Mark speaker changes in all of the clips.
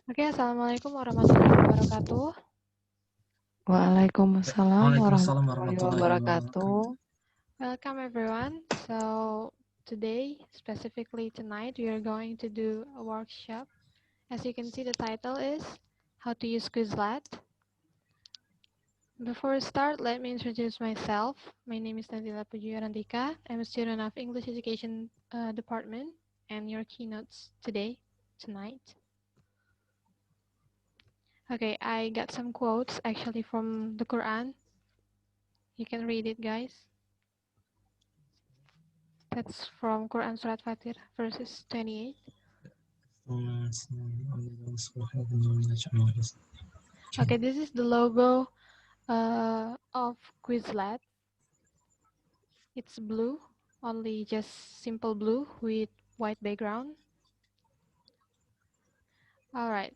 Speaker 1: Oke, Assalamualaikum warahmatullahi wabarakatuh.
Speaker 2: Waalaikumsalam
Speaker 3: Waalaikumsalam
Speaker 2: warahmatullahi
Speaker 3: warahmatullahi
Speaker 2: wabarakatuh.
Speaker 3: wabarakatuh.
Speaker 1: Welcome everyone. So today, specifically tonight, we are going to do a workshop. As you can see, the title is How to Use Quizlet. Before we start, let me introduce myself. My name is Nadzila Puji Wirantika. I'm a student of English Education Department and your keynotes tonight. Okay, I got some quotes actually from the Quran. You can read it, guys. That's from Quran Surat Fatir, verses 28. Okay, this is the logo of Quizlet. It's blue, only just simple blue with white background. All right.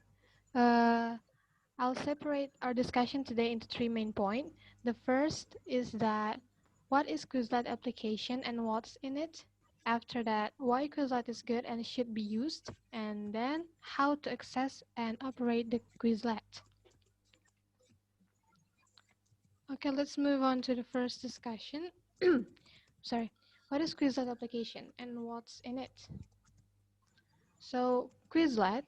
Speaker 1: I'll separate our discussion today into 3 main points. The first is that what is Quizlet application and what's in it? After that, why Quizlet is good and should be used, and then how to access and operate the Quizlet. Okay, let's move on to the first discussion. Sorry, what is Quizlet application and what's in it? So Quizlet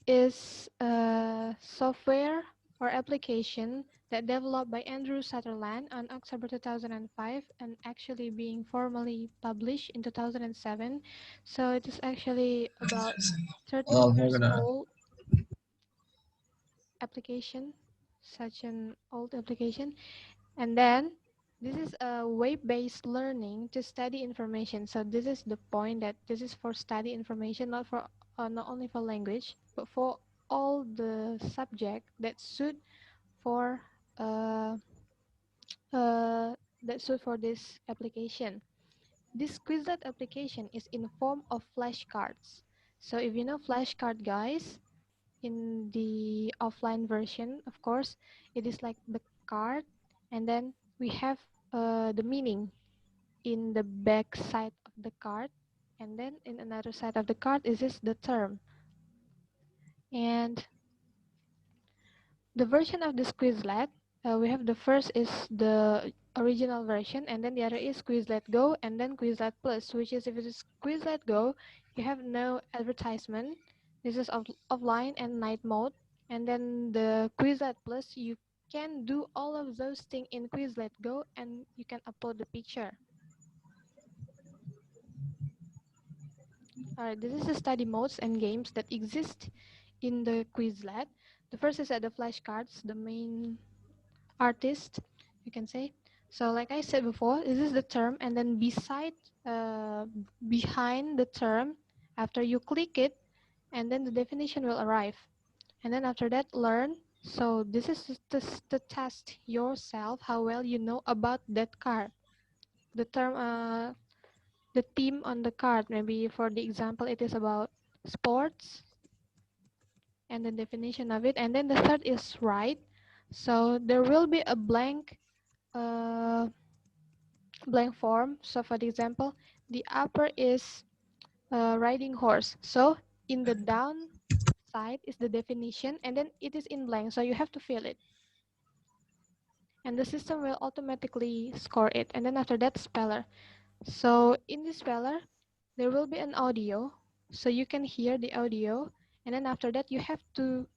Speaker 1: is a software or application that developed by Andrew Sutherland on October 2005 and actually being formally published in 2007. So it is actually about 13 years old application, such an old application. And then this is a web-based learning to study information. So this is the point that this is for study information, not only for language, but for all the subject that suit for uh, this application. This Quizlet application is in form of flashcards. So if you know flashcard, guys, in the offline version, of course, it is like the card, and then we have the meaning in the back side of the card, and then in another side of the card is this the term. And the version of this Quizlet, we have the first is the original version, and then the other is Quizlet Go, and then Quizlet Plus, which is if it is Quizlet Go, you have no advertisement. This is offline and night mode. And then the Quizlet Plus, you can do all of those things in Quizlet Go, and you can upload the picture. Alright, this is the study modes and games that exist in the Quizlet. The first is at the flashcards, the main artist, you can say. So like I said before, this is the term, and then behind the term, after you click it, and then the definition will arrive. And then after that, learn. So this is to test yourself how well you know about that card. The term, the theme on the card, maybe for the example, it is about sports, and the definition of it. And then the third is write. So there will be a blank form. So for the example, the upper is riding horse. So in the down side is the definition, and then it is in blank, so you have to fill it. And the system will automatically score it. And then after that, speller. So in the speller, there will be an audio, so you can hear the audio. And then after that, you have to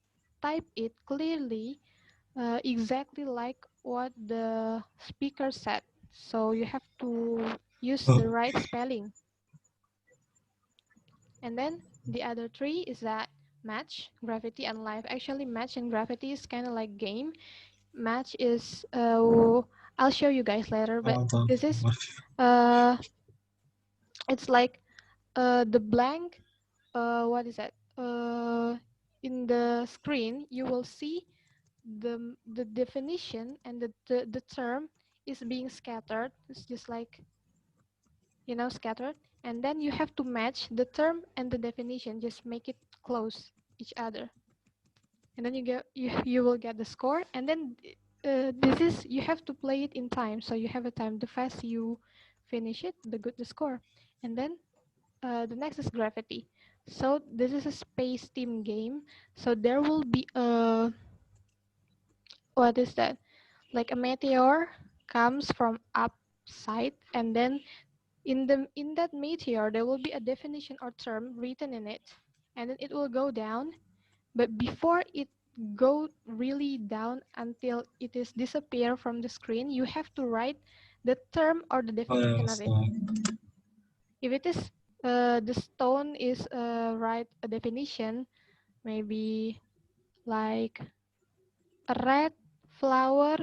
Speaker 1: type it clearly, exactly like what the speaker said. So you have to use the right spelling. And then the other three is that match, gravity, and live. Actually, match and gravity is kind of like game. Match is, I'll show you guys later, but this is, it's like the blank, what is that? In the screen, you will see the definition and the term is being scattered. It's just like, you know, scattered. And then you have to match the term and the definition, just make it close each other. And then you will get the score. And then this is, you have to play it in time. So you have a time. The faster you finish it, the good the score. And then the next is gravity. So this is a space team game. So there will be a, what is that? Like a meteor comes from upside, and then in that meteor there will be a definition or term written in it, and then it will go down. But before it go really down until it is disappear from the screen, you have to write the term or the definition of it. If it is the stone is write a definition, maybe like a red flower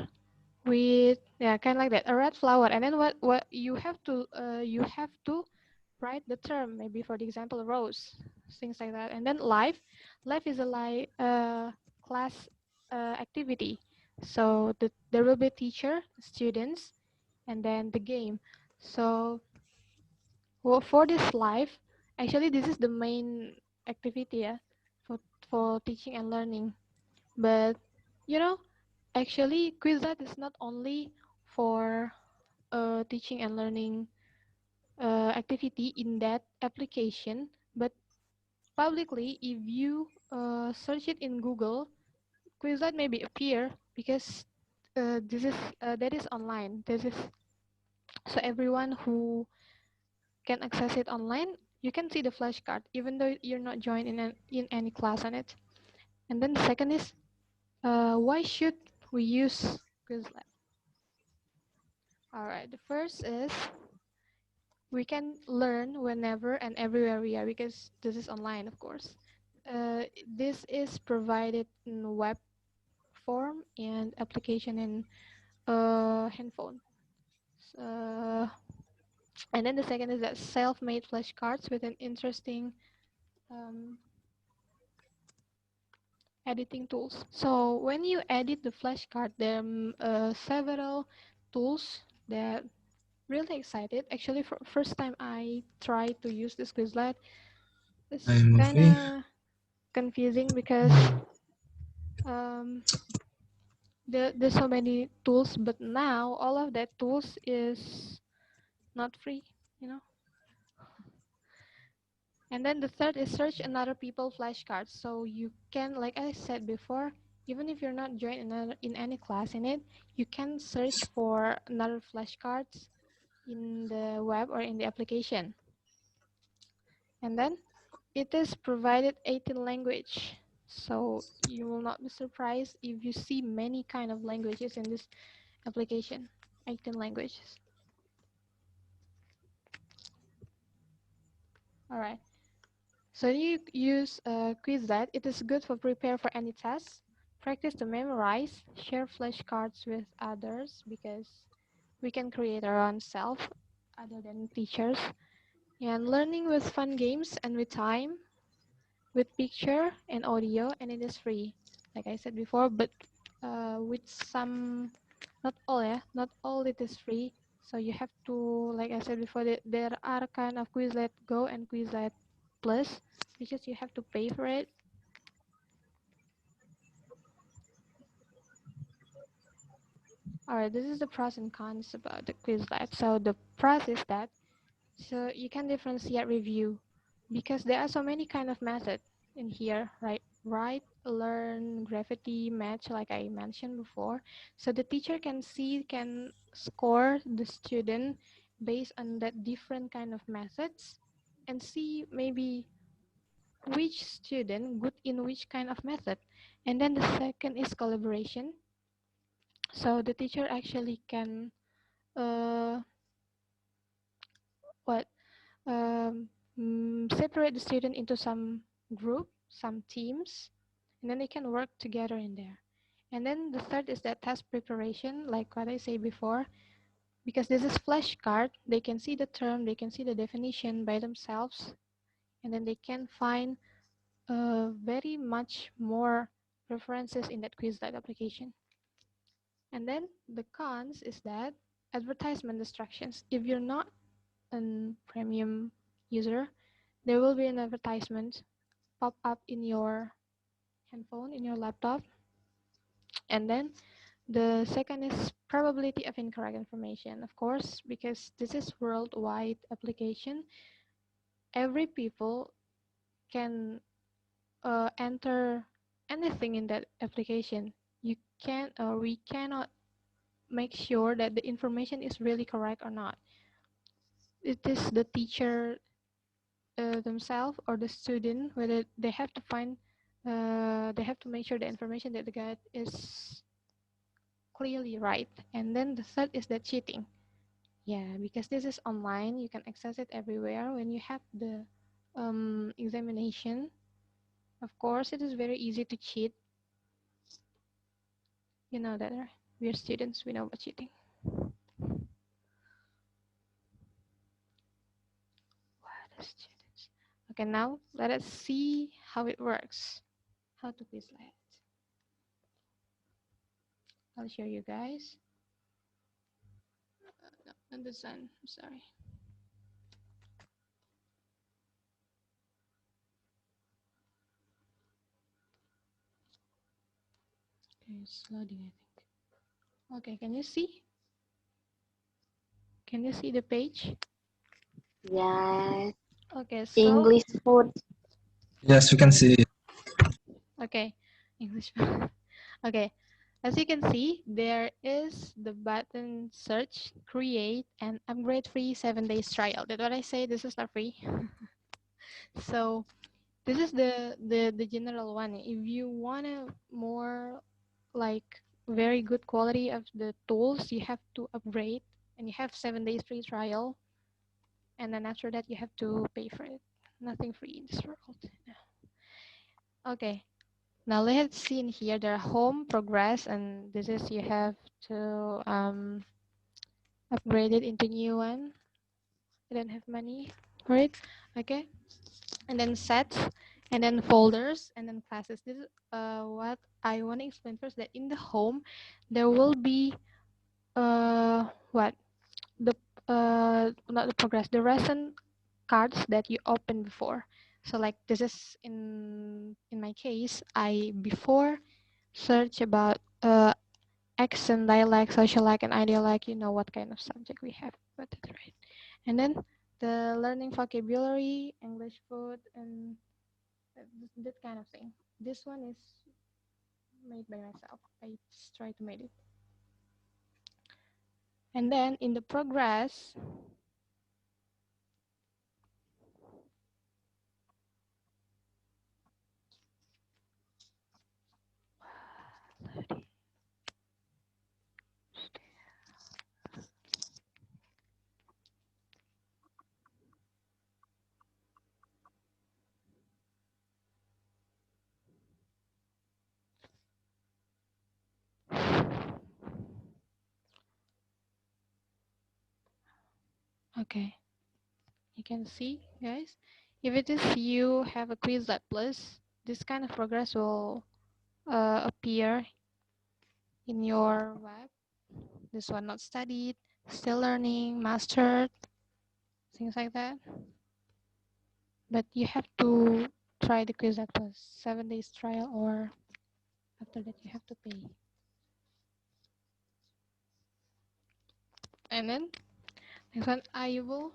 Speaker 1: with, yeah, kind of like that, a red flower, and then what you have to write the term, maybe for the example rose, things like that. And then life is a class activity. So there will be teacher, students, and then the game. So well, for this life, actually this is the main activity, yeah, for teaching and learning. But you know, actually Quizlet is not only for teaching and learning activity in that application, but publicly, if you search it in Google, Quizlet maybe appear, because this is that is online. This is so everyone who can access it online, you can see the flashcard, even though you're not joined in any class on it. And then the second is, why should we use Quizlet? All right, the first is we can learn whenever and everywhere we are, because this is online, of course. This is provided in web form and application in handphone. Uh, and then the second is that self-made flashcards with an interesting um, editing tools. So when you edit the flashcard, there are several tools that really excited. Actually, for first time I tried to use this Quizlet, it's kind of confusing because um, there's so many tools, but now all of that tools is not free, you know. And then the third is search another people flashcards. So you can, like I said before, even if you're not joined in any class in it, you can search for another flashcards in the web or in the application. And then it is provided 18 language. So you will not be surprised if you see many kind of languages in this application. 18 languages. All right. So you use Quizlet. It is good for prepare for any tests, practice to memorize, share flashcards with others, because we can create our own self other than teachers, and learning with fun games and with time, with picture and audio, and it is free, like I said before, but with some, not all, yeah, not all it is free. So you have to, like I said before, there are kind of Quizlet Go and Quizlet Plus, which is you have to pay for it. Alright, this is the pros and cons about the Quizlet. So the pros is that, so you can differentiate review, because there are so many kind of method in here, right? Write, learn, graffiti, match, like I mentioned before. So the teacher can score the student based on that different kind of methods, and see maybe which student good in which kind of method. And then the second is collaboration. So the teacher actually can uh, what separate the student into some group, some teams, and then they can work together in there. And then the third is that task preparation, like what I say before, because this is flashcard, they can see the term, they can see the definition by themselves, and then they can find very much more references in that Quizlet application. And then the cons is that advertisement distractions. If you're not a premium user, there will be an advertisement pop up in your handphone, in your laptop. And then the second is probability of incorrect information, of course, because this is worldwide application. Every people can enter anything in that application. You can or we cannot make sure that the information is really correct or not. It is the teacher themselves or the student whether they have to find they have to make sure the information that they get is clearly right. And then the third is the cheating. Yeah, because this is online, you can access it everywhere. When you have the examination, of course, it is very easy to cheat. You know that, right? We're students, we know about cheating. What is students? Okay, now let us see how it works. How to Quizlet. I'll show you guys. No, not the sun. I'm sorry. Okay, it's loading, I think. Okay, can you see? Can you see the page?
Speaker 2: Yes.
Speaker 1: Okay, so
Speaker 2: English food.
Speaker 3: Yes, we can see.
Speaker 1: okay, English. Okay, as you can see, there is the button search, create, and upgrade free 7 days trial. Did what I say? This is not free. So this is the general one. If you want a more like very good quality of the tools, you have to upgrade, and you have 7 days free trial, and then after that you have to pay for it. Nothing free in this world. Okay, now let's see in here. There are home, progress, and this is you have to upgrade it into new one. I don't have money for it. Okay, and then sets, and then folders, and then classes. This is what I want to explain first. That in the home, there will be what the not the progress, the recent cards that you opened before. So like this is in my case, I before search about accent, dialect, socialite, and idealect. You know what kind of subject we have, but that's right. And then the learning vocabulary, English food, and that kind of thing. This one is made by myself. I just try to make it. And then in the progress, okay, you can see, guys. If it is you have a Quizlet Plus, this kind of progress will appear in your web. This one not studied, still learning, mastered, things like that. But you have to try the Quizlet Plus 7 days trial, or after that you have to pay. And then next one, I will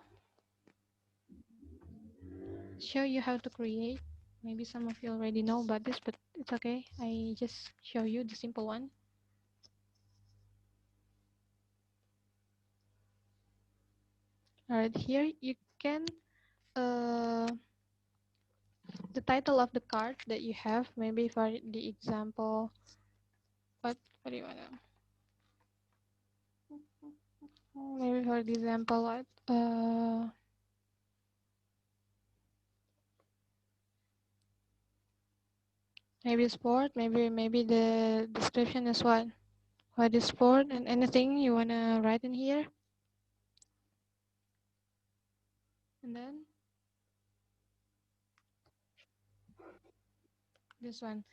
Speaker 1: show you how to create. Maybe some of you already know about this, but it's okay. I just show you the simple one. Alright, here you can the title of the card that you have. Maybe for the example, what do you wanna? Maybe for the example, what maybe sport. Maybe the description is what is sport, and anything you wanna write in here. And then this one,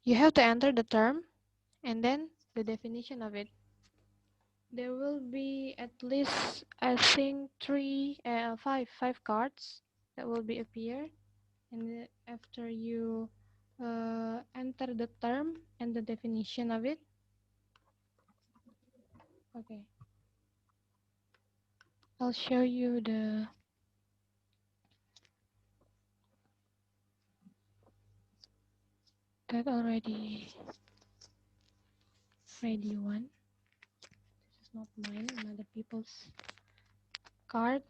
Speaker 1: you have to enter the term and then the definition of it. There will be at least, I think, five cards that will be appear, and after you enter the term and the definition of it. Okay, I'll show you that already ready one. This is not mine, other people's card.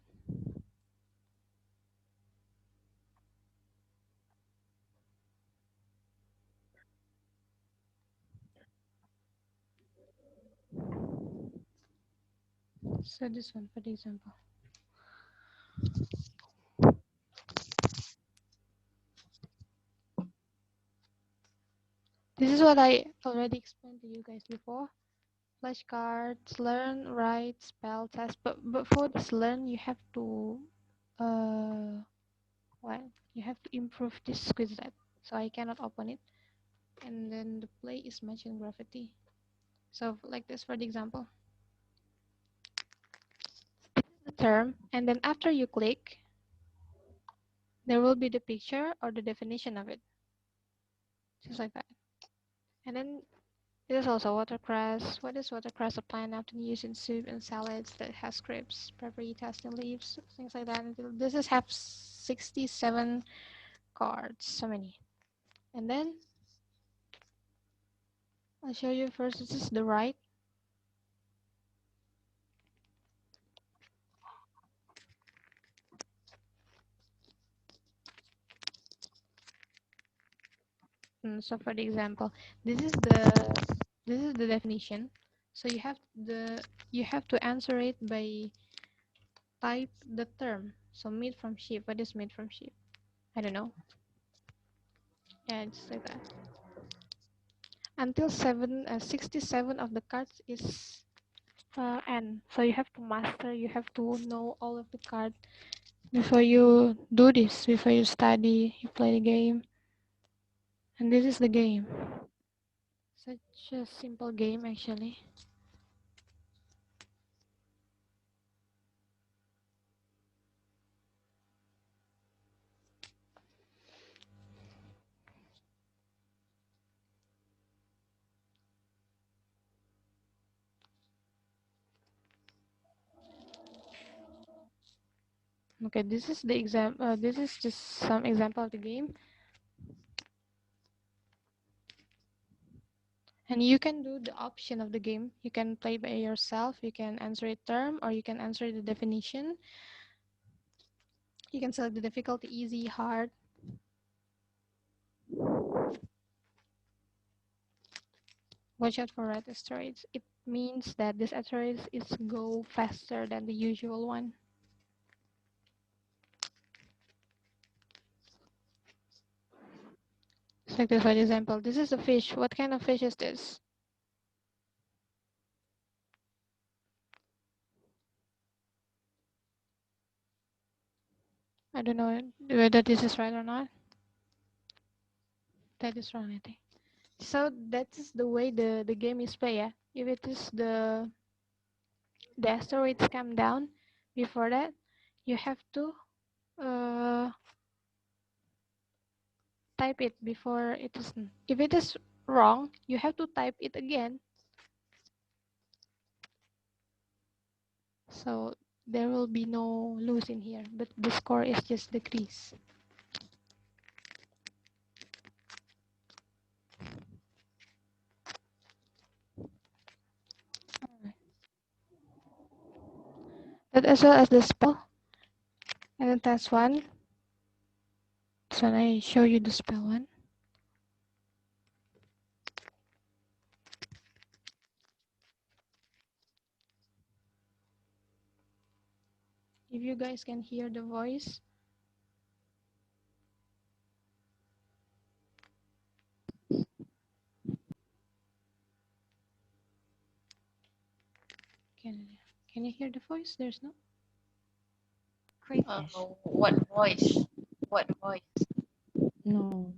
Speaker 1: So this one, for the example. This is what I already explained to you guys before. Flashcards, learn, write, spell, test. But for this learn, you have to you have to improve this Quizlet. So I cannot open it. And then the play is matching gravity. So like this for the example. This is the term, and then after you click, there will be the picture or the definition of it. Just like that. And then this is also watercress. What is watercress? A plant often used in soup and salads that has crisps, peppery tasting leaves, things like that. This is have 67 cards, so many. And then I'll show you first. This is the right. So for the example, this is the definition. So you have to answer it by type the term. So meat from sheep. What is meat from sheep? I don't know. Yeah, just like that. Until 67 of the cards is N. So you have to master. You have to know all of the cards before you do this. Before you study, you play the game. And this is the game. Such a simple game actually. Okay, this is the exam. This is just some example of the game, and you can do the option of the game. You can play by yourself. You can answer a term, or you can answer the definition. You can select the difficulty: easy, hard. Watch out for red asteroids. It means that this asteroid is go faster than the usual one. Like this, for example, this is a fish. What kind of fish is this? I don't know whether this is right or not. That is wrong, I think. So that is the way the game is played. Yeah? If it is the asteroids come down before that, you have to uh, type it before it is. If it is wrong, you have to type it again. So there will be no lose in here, but the score is just decrease. That as well as the spell. And then that's one. So I show you the spell one. If you guys can hear the voice. Can you hear the voice? There's no.
Speaker 2: Crayfish.
Speaker 4: What voice? What voice?
Speaker 2: No.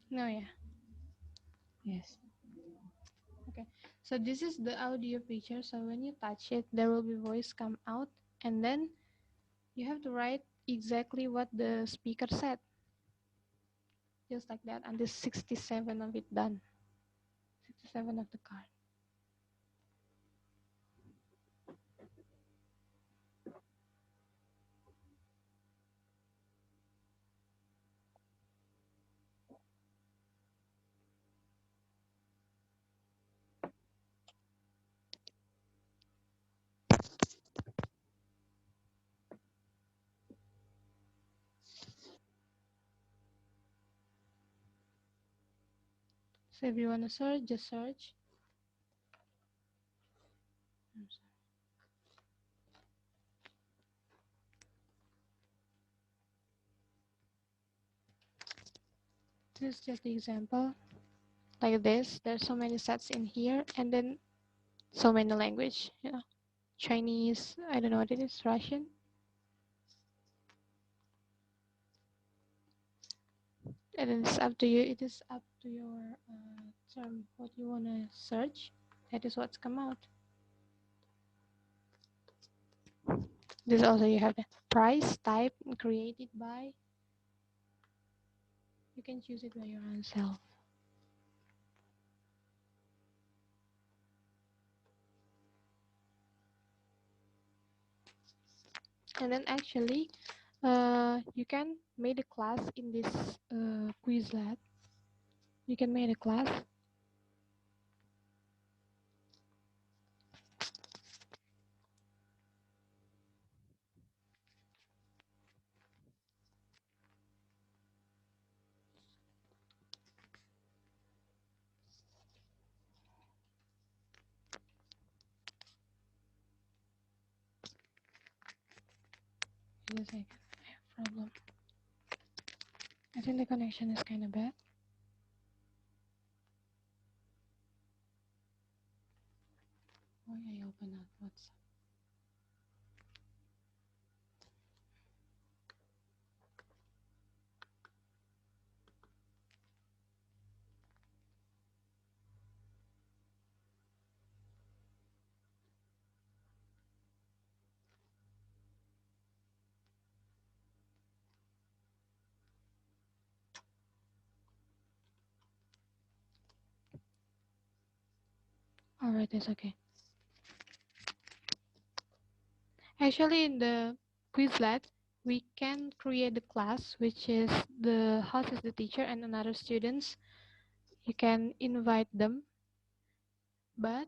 Speaker 1: No, yeah.
Speaker 2: Yes.
Speaker 1: Okay. So this is the audio picture. So when you touch it, there will be voice come out, and then you have to write exactly what the speaker said. Just like that, and there's 67 of it done. 67 of the card. So if you want to search, just search. This is just the example. Like this, there's so many sets in here, and then so many language, Chinese, I don't know what it is, Russian. And then it's up to you. It is up to your term, what you want to search. That is what's come out. This also you have the price, type, created by. You can choose it by your own self. And then actually, you can make a class in this Quizlet. You can make a class. Wait a second, I have problem. I think the connection is kind of bad. Why I open up WhatsApp? Alright, it's okay. Actually, in the Quizlet, we can create the class, which is the host is the teacher and another students. You can invite them, but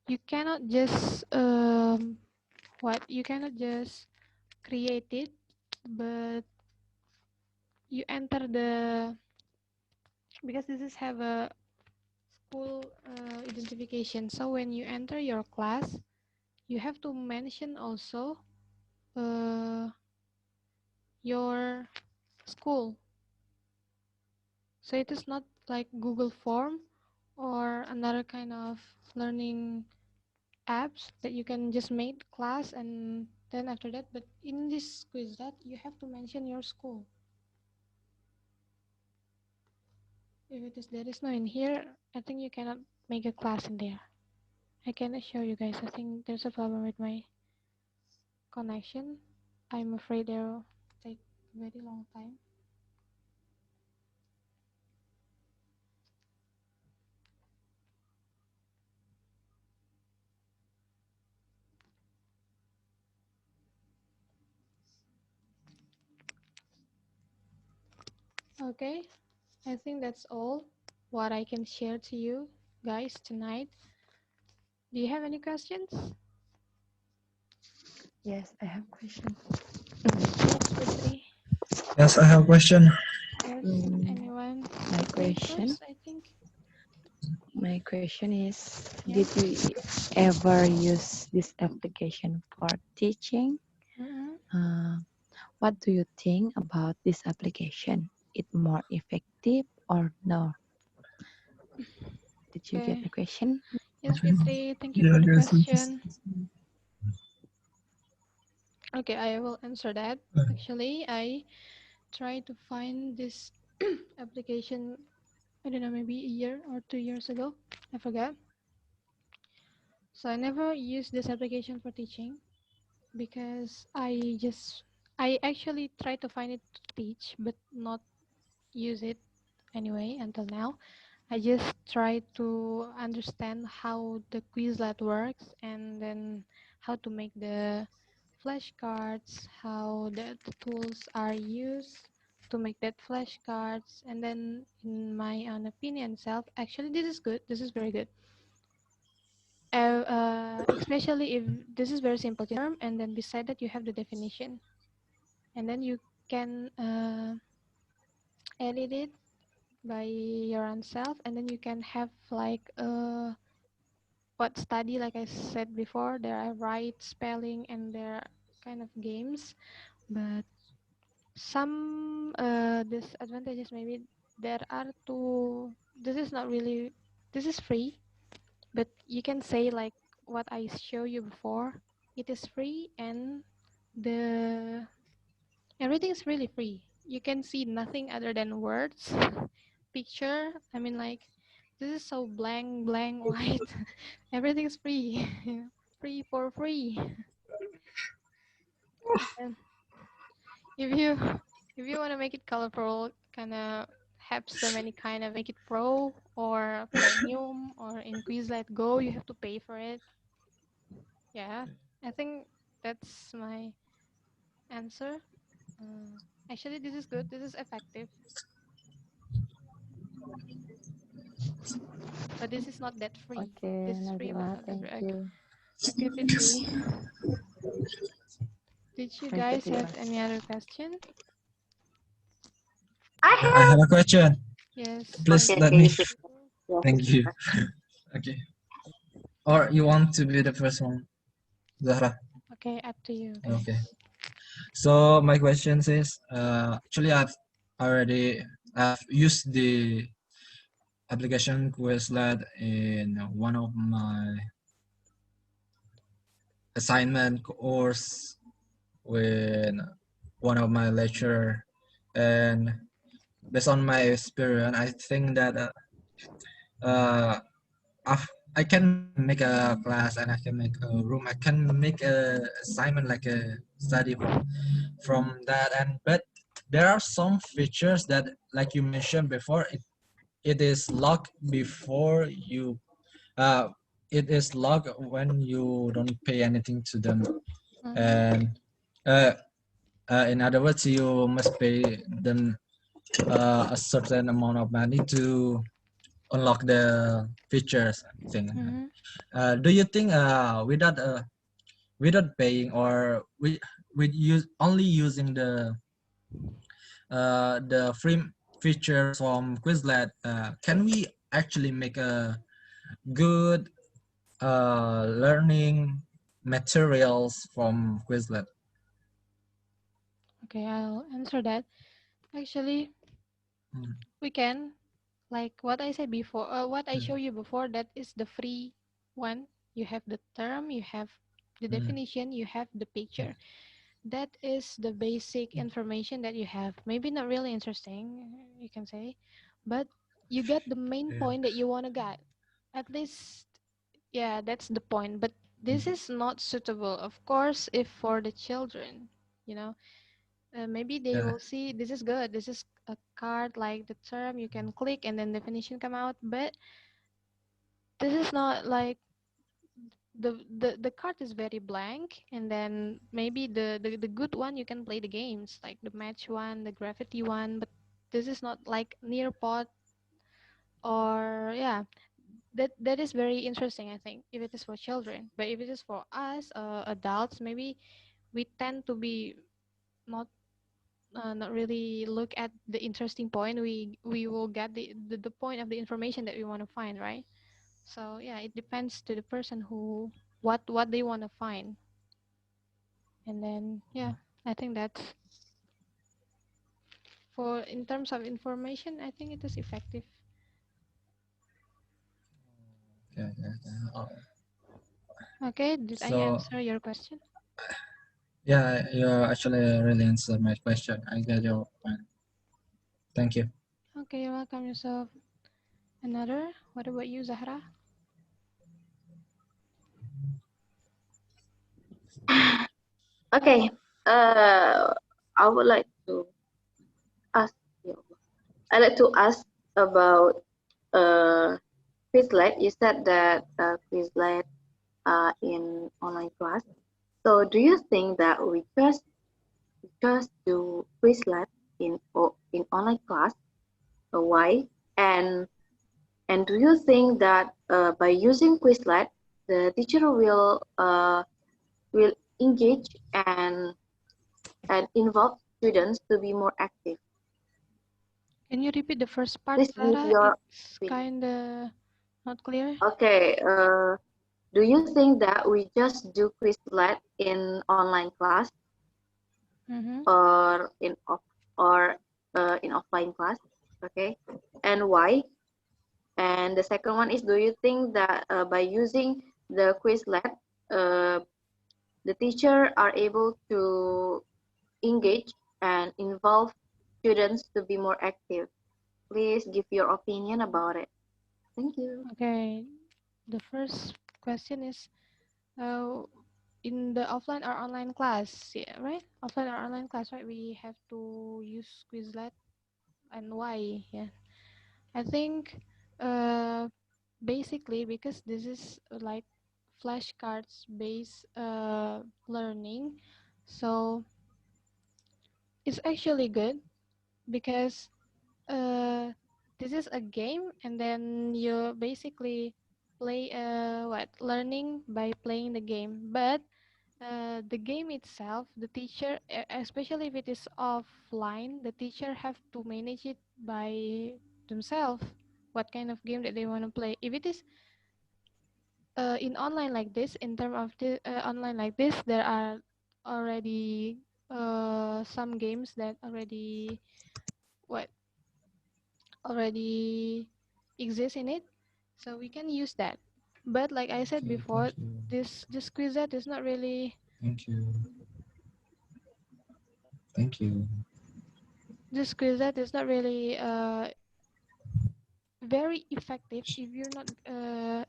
Speaker 1: you cannot just you cannot just create it, but you enter the, because this is have a school identification. So when you enter your class, you have to mention also your school. So it is not like Google Form or another kind of learning apps that you can just make class and then after that. But in this Quizlet, you have to mention your school. If it is there is no in here, I think you cannot make a class in there. I can assure you guys, I think there's a problem with my connection. I'm afraid it will take a very long time. Okay, I think that's all what I can share to you guys tonight. Do you have any questions?
Speaker 2: Yes, I have question.
Speaker 1: Yes, Fitri.
Speaker 3: Yes, I have a question.
Speaker 1: Yes,
Speaker 2: Mm,
Speaker 1: anyone?
Speaker 2: my
Speaker 1: Fitri
Speaker 2: question.
Speaker 1: first, I think.
Speaker 2: My question is, did
Speaker 1: Yes.
Speaker 2: you ever use this application for teaching?
Speaker 1: Mm-hmm.
Speaker 2: What do you think about this application? It more effective or no? Did you get
Speaker 1: Okay.
Speaker 2: the question?
Speaker 1: Yes, Fitri, thank you
Speaker 3: Yeah,
Speaker 1: for the
Speaker 3: yes,
Speaker 1: question. Okay, I will answer that. Actually, I tried to find this application, I don't know, maybe a year or 2 years ago. I forgot. So I never used this application for teaching because I actually tried to find it to teach, but not use it anyway until now. I just try to understand how the Quizlet works and then how to make the flashcards, how the tools are used to make that flashcards, and then in my own opinion self, actually this is good. This is very good. Especially if this is very simple term, and then beside that you have the definition, and then you can edit it by your own self, and then you can have like what study, like I said before, there are write, spelling, and there are kind of games. But some disadvantages, maybe there are two. This is not really, this is free, but you can say like what I show you before, it is free, and the everything is really free. You can see nothing other than words, picture. I mean, like, this is so blank, blank, white. Everything's free, free for free. And if you if you want to make it colorful, kind of have so many kind of make it pro or premium, or in Quizlet Go, you have to pay for it. Yeah, I think that's my answer. Actually, this is good. This is effective, but this is not that free.
Speaker 2: Okay,
Speaker 1: This is free, but
Speaker 2: Nadzila,
Speaker 1: not that
Speaker 2: thank
Speaker 1: free. Okay,
Speaker 2: you.
Speaker 1: okay, Fitri. Did you
Speaker 2: Make
Speaker 1: guys
Speaker 2: it
Speaker 1: have
Speaker 2: yours.
Speaker 1: any other question?
Speaker 4: I
Speaker 3: I
Speaker 4: have.
Speaker 3: have a question.
Speaker 1: Yes,
Speaker 3: Please
Speaker 4: Okay,
Speaker 1: Fitri.
Speaker 3: let
Speaker 4: okay,
Speaker 3: me.
Speaker 4: you take it. Yes.
Speaker 3: Thank you. Okay. Or you want to be the first one, Zahra?
Speaker 1: Okay, up to you
Speaker 3: Okay.
Speaker 1: guys.
Speaker 3: So my question is, actually I've used the application Quizlet in one of my assignment course with one of my lecturer, and based on my experience, I think that uh, I can make a class and I can make a room. I can make a assignment like a study from that. And but there are some features that, like you mentioned before, it is locked before you. Uh, it is locked when you don't pay anything to them.
Speaker 1: Mm-hmm.
Speaker 3: And uh, in other words, you must pay them a certain amount of money to unlock the features thing.
Speaker 1: Mm-hmm.
Speaker 3: Do you think without paying, or with use only using the free features from Quizlet, can we actually make a good learning materials from Quizlet?
Speaker 1: Okay, I'll answer that. Actually,
Speaker 3: Mm,
Speaker 1: we can, like what I said before, what I show you before, that is the free one. You have the term, you have the
Speaker 3: mm,
Speaker 1: definition, you have the picture. That is the basic information that you have. Maybe not really interesting, you can say, but you get the main
Speaker 3: yeah,
Speaker 1: point that you want to get. At least, yeah, that's the point. But this
Speaker 3: mm,
Speaker 1: is not suitable, of course, if for the children, you know. Maybe they
Speaker 3: yeah,
Speaker 1: will see this is good. This is a card like the term you can click and then definition come out. But this is not like the card is very blank, and then maybe the good one you can play the games like the match one, the gravity one. But this is not like Nearpod, or yeah, that is very interesting, I think, if it is for children. But if it is for us adults, maybe we tend to be not not really look at the interesting point. We will get the point of the information that we want to find, right? So yeah, it depends to the person who what they want to find. And then yeah, I think that's for in terms of information, I think it is effective.
Speaker 3: yeah, yeah, yeah.
Speaker 1: Okay, did I
Speaker 3: So
Speaker 1: answer your question?
Speaker 3: yeah, you actually really answered my question. I get your point. Thank you.
Speaker 1: Okay, you're welcome, yourself. Another, what about you, Zahra?
Speaker 4: Okay. I would like to ask you. I like to ask about uh Quizlet. You said that Quizlet in online class. So do you think that we just do Quizlet in online class? Why? And and do you think that by using Quizlet, the teacher will engage and involve students to be more active?
Speaker 1: Can you repeat the first part,
Speaker 4: Please give
Speaker 1: Sarah?
Speaker 4: your
Speaker 1: It's
Speaker 4: opinion.
Speaker 1: kinda not clear.
Speaker 4: Okay. Do you think that we just do Quizlet in online class
Speaker 1: Mm-hmm.
Speaker 4: or or in offline class? Okay, and why? And the second one is, do you think that by using the Quizlet, uh, the teacher are able to engage and involve students to be more active? Please give your opinion about it. Thank you.
Speaker 1: Okay. The first question is, uh, in the offline or online class, yeah, right? Offline or online class, right? We have to use Quizlet and why? Yeah. I think, uh, basically because this is like flashcards based learning, so it's actually good because this is a game and then you basically play what learning by playing the game, but the game itself, the teacher, especially if it is offline, the teacher have to manage it by themselves, what kind of game that they want to play. If it is in online like this, in terms of the online like this, there are already some games that what already exist in it, so we can use that. But like I said
Speaker 3: Okay,
Speaker 1: before,
Speaker 3: thank you.
Speaker 1: this Quizlet is not really
Speaker 3: Thank you. Thank you.
Speaker 1: this Quizlet is not really very effective if you're not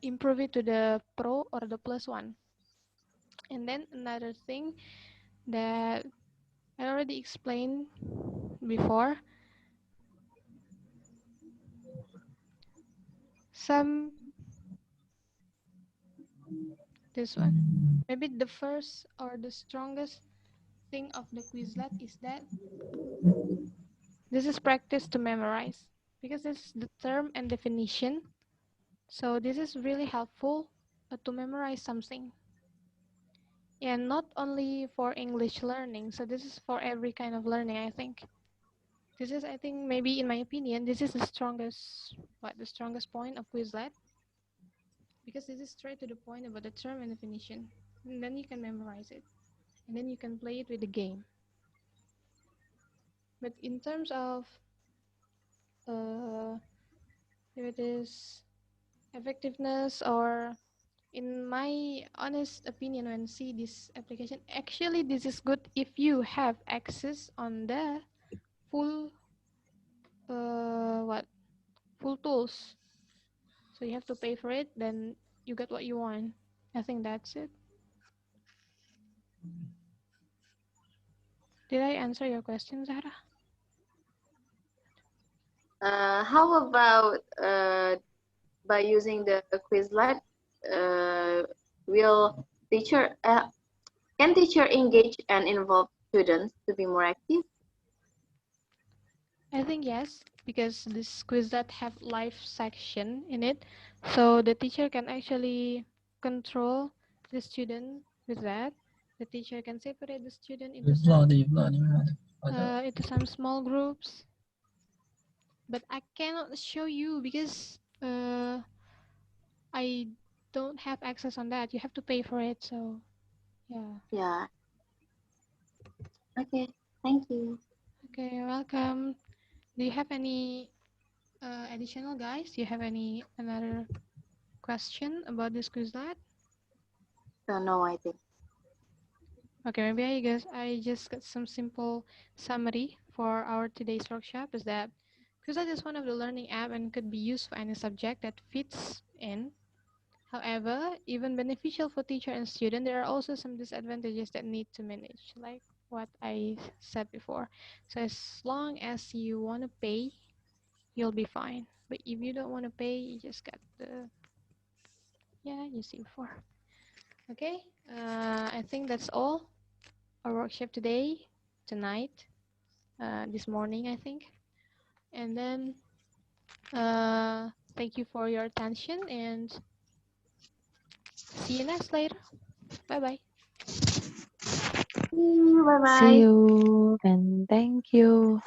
Speaker 1: improve it to the pro or the plus one. And then another thing that I already explained before, some this one. Maybe the first or the strongest thing of the Quizlet is that this is practice to memorize because this is the term and definition. So this is really helpful to memorize something. And not only for English learning, so this is for every kind of learning, I think. This is, I think, maybe in my opinion, this is the strongest point of Quizlet because this is straight to the point about the term and definition. And then you can memorize it. And then you can play it with the game. But in terms of uh, if it is effectiveness or in my honest opinion when see this application, actually this is good if you have access on the full what full tools, so you have to pay for it, then you get what you want. I think that's it. Did I answer your question, Zara?
Speaker 4: How about by using the Quizlet, will teacher can teacher engage and involve students to be more active?
Speaker 1: I think yes, because this quiz that have live section in it, so the teacher can actually control the student with that. The teacher can separate the student into some small groups, but I cannot show you because I don't have access on that. You have to pay for it, so yeah.
Speaker 4: Yeah. Okay. Thank you.
Speaker 1: Okay, you're welcome. Do you have any additional, guys? Do you have any another question about this Quizlet?
Speaker 4: No, I think.
Speaker 1: Okay, maybe I just got some simple summary for our today's workshop is that Quizlet is one of the learning app and could be used for any subject that fits in. However, even beneficial for teacher and student, there are also some disadvantages that need to manage, like what I said before. So as long as you want to pay, you'll be fine. But if you don't want to pay, you just got the, yeah, you see before. Okay, I think that's all our workshop today, tonight, this morning, I think. And then thank you for your attention and see you next later. Bye bye.
Speaker 4: Bye
Speaker 2: See
Speaker 4: bye.
Speaker 2: you and thank you.